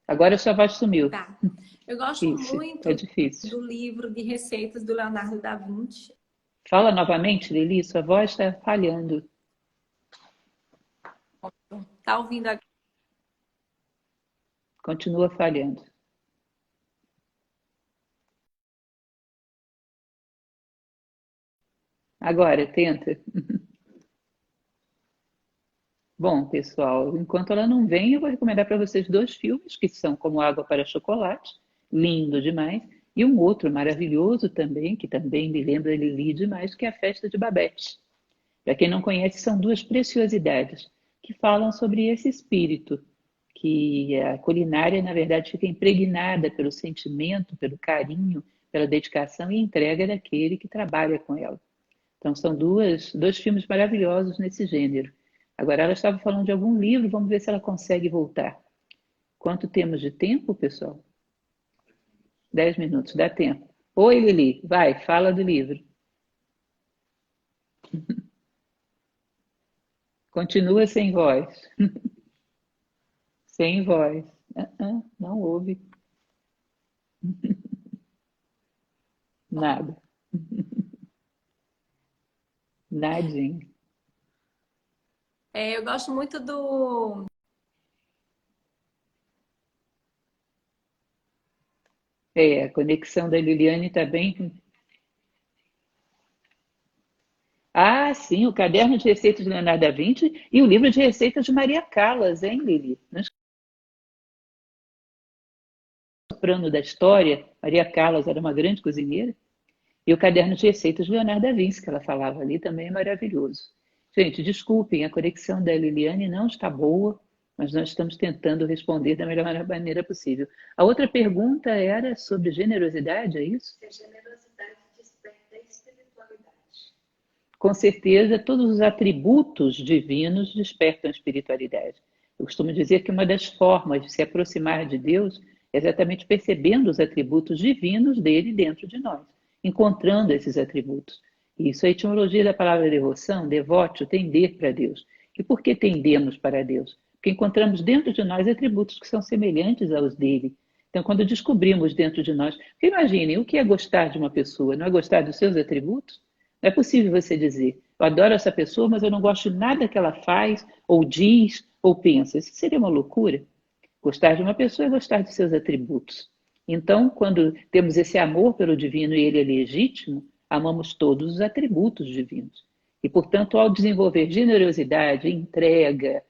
B: Agora a sua voz sumiu.
C: Tá. Eu gosto
B: Isso, é
C: muito
B: difícil.
C: do livro de receitas do Leonardo da Vinci.
B: Fala novamente, Lili, sua voz está falhando.
C: Tá ouvindo agora?
B: Continua falhando. Agora, tenta. Bom, pessoal, enquanto ela não vem, eu vou recomendar para vocês dois filmes que são Como Água para Chocolate, lindo demais, e um outro maravilhoso também, que também me lembra Lili demais, que é A Festa de Babette. Para quem não conhece, são duas preciosidades que falam sobre esse espírito, que a culinária, na verdade, fica impregnada pelo sentimento, pelo carinho, pela dedicação e entrega daquele que trabalha com ela. Então, são dois filmes maravilhosos nesse gênero. Agora, ela estava falando de algum livro, vamos ver se ela consegue voltar. Quanto temos de tempo, pessoal? 10 minutos, dá tempo. Oi, Lili, vai, fala do livro. Continua sem voz. Sem voz. Não ouve. Nada. Nadinha.
C: Eu gosto muito do...
B: A conexão da Liliane está bem. Ah, sim, o caderno de receitas de Leonardo da Vinci e o livro de receitas de Maria Callas, hein, Lili? Nós soprando da história, Maria Callas era uma grande cozinheira. E o caderno de receitas de Leonardo da Vinci, que ela falava ali, também é maravilhoso. Gente, desculpem, a conexão da Liliane não está boa, mas nós estamos tentando responder da melhor maneira possível. A outra pergunta era sobre generosidade, é isso?
A: Se a generosidade desperta a espiritualidade.
B: Com certeza, todos os atributos divinos despertam a espiritualidade. Eu costumo dizer que uma das formas de se aproximar de Deus é exatamente percebendo os atributos divinos dele dentro de nós, encontrando esses atributos. Isso é a etimologia da palavra devoção, devote, tender para Deus. E por que tendemos para Deus? Porque encontramos dentro de nós atributos que são semelhantes aos dele. Então, quando descobrimos dentro de nós, porque imaginem, o que é gostar de uma pessoa? Não é gostar dos seus atributos? Não é possível você dizer, eu adoro essa pessoa, mas eu não gosto de nada que ela faz, ou diz, ou pensa. Isso seria uma loucura. Gostar de uma pessoa é gostar de seus atributos. Então, quando temos esse amor pelo divino e ele é legítimo, amamos todos os atributos divinos. E, portanto, ao desenvolver generosidade, entrega,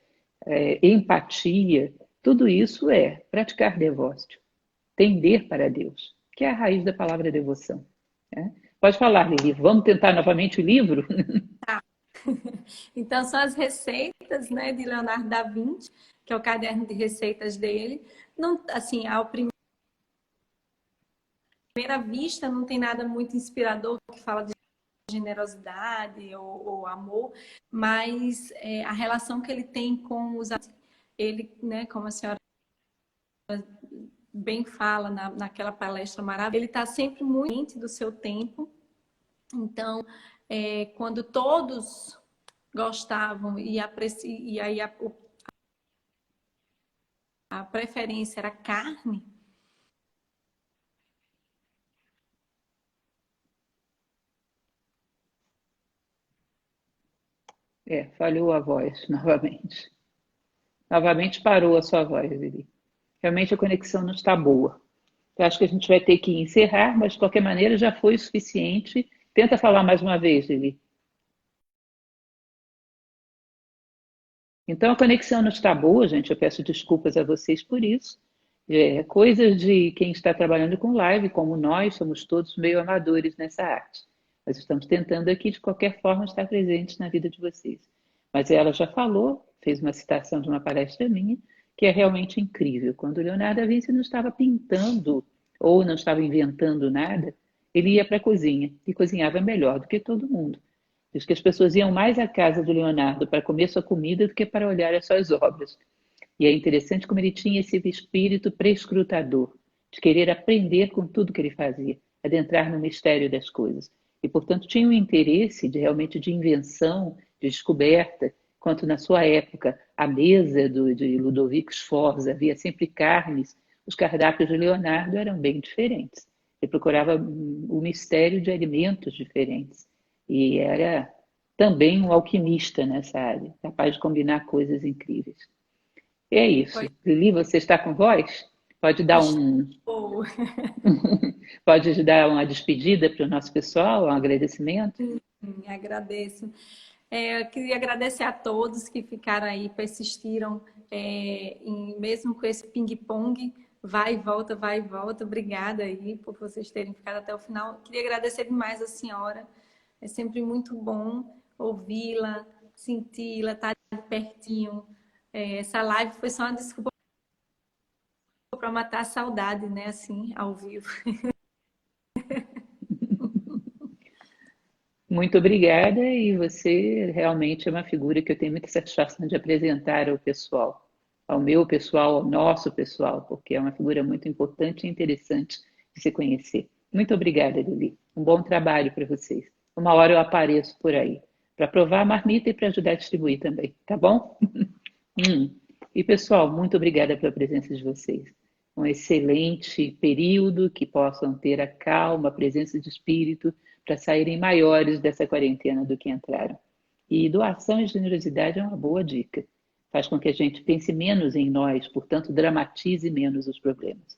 B: empatia, tudo isso é praticar devócio, tender para Deus, que é a raiz da palavra devoção. Né? Pode falar, Lili. Vamos tentar novamente o livro?
C: Então, são as receitas, né, de Leonardo da Vinci, que é o caderno de receitas dele. Não, assim, ao primeira vista, não tem nada muito inspirador que fala de generosidade ou amor, mas a relação que ele tem com os... Ele, né, como a senhora bem fala naquela palestra maravilhosa, ele está sempre muito ciente do seu tempo. Então, quando todos gostavam e aí a preferência era carne,
B: Falhou a voz novamente. Novamente parou a sua voz, Lili. Realmente a conexão não está boa. Eu acho que a gente vai ter que encerrar, mas de qualquer maneira já foi o suficiente. Tenta falar mais uma vez, Lili. Então a conexão não está boa, gente. Eu peço desculpas a vocês por isso. Coisas de quem está trabalhando com live, como nós, somos todos meio amadores nessa arte. Mas estamos tentando aqui, de qualquer forma, estar presentes na vida de vocês. Mas ela já falou, fez uma citação de uma palestra minha, que é realmente incrível. Quando o Leonardo da Vinci não estava pintando ou não estava inventando nada, ele ia para a cozinha e cozinhava melhor do que todo mundo. Diz que as pessoas iam mais à casa do Leonardo para comer sua comida do que para olhar as suas obras. E é interessante como ele tinha esse espírito prescrutador, de querer aprender com tudo que ele fazia, adentrar no mistério das coisas. E, portanto, tinha um interesse realmente de invenção, de descoberta, enquanto na sua época a mesa de Ludovico Sforza havia sempre carnes, os cardápios de Leonardo eram bem diferentes. Ele procurava o mistério de alimentos diferentes. E era também um alquimista nessa área, capaz de combinar coisas incríveis. É isso.
C: foi
B: Lili, você está com voz? Pode dar pode dar uma despedida para o nosso pessoal, um agradecimento?
C: Agradeço. Eu queria agradecer a todos que ficaram aí, persistiram, mesmo com esse ping-pong, vai e volta. Obrigada aí por vocês terem ficado até o final. Queria agradecer demais a senhora. É sempre muito bom ouvi-la, senti-la, estar pertinho. Essa live foi só uma desculpa para matar a saudade, né? Assim, ao vivo.
B: Muito obrigada, e você realmente é uma figura que eu tenho muita satisfação de apresentar ao pessoal, ao meu pessoal, ao nosso pessoal, porque é uma figura muito importante e interessante de se conhecer. Muito obrigada, Lili. Um bom trabalho para vocês. Uma hora eu apareço por aí, para provar a marmita e para ajudar a distribuir também, tá bom? E pessoal, muito obrigada pela presença de vocês. um excelente período, que possam ter a calma, a presença de espírito para saírem maiores dessa quarentena do que entraram. E doação e generosidade é uma boa dica. Faz com que a gente pense menos em nós, portanto, dramatize menos os problemas.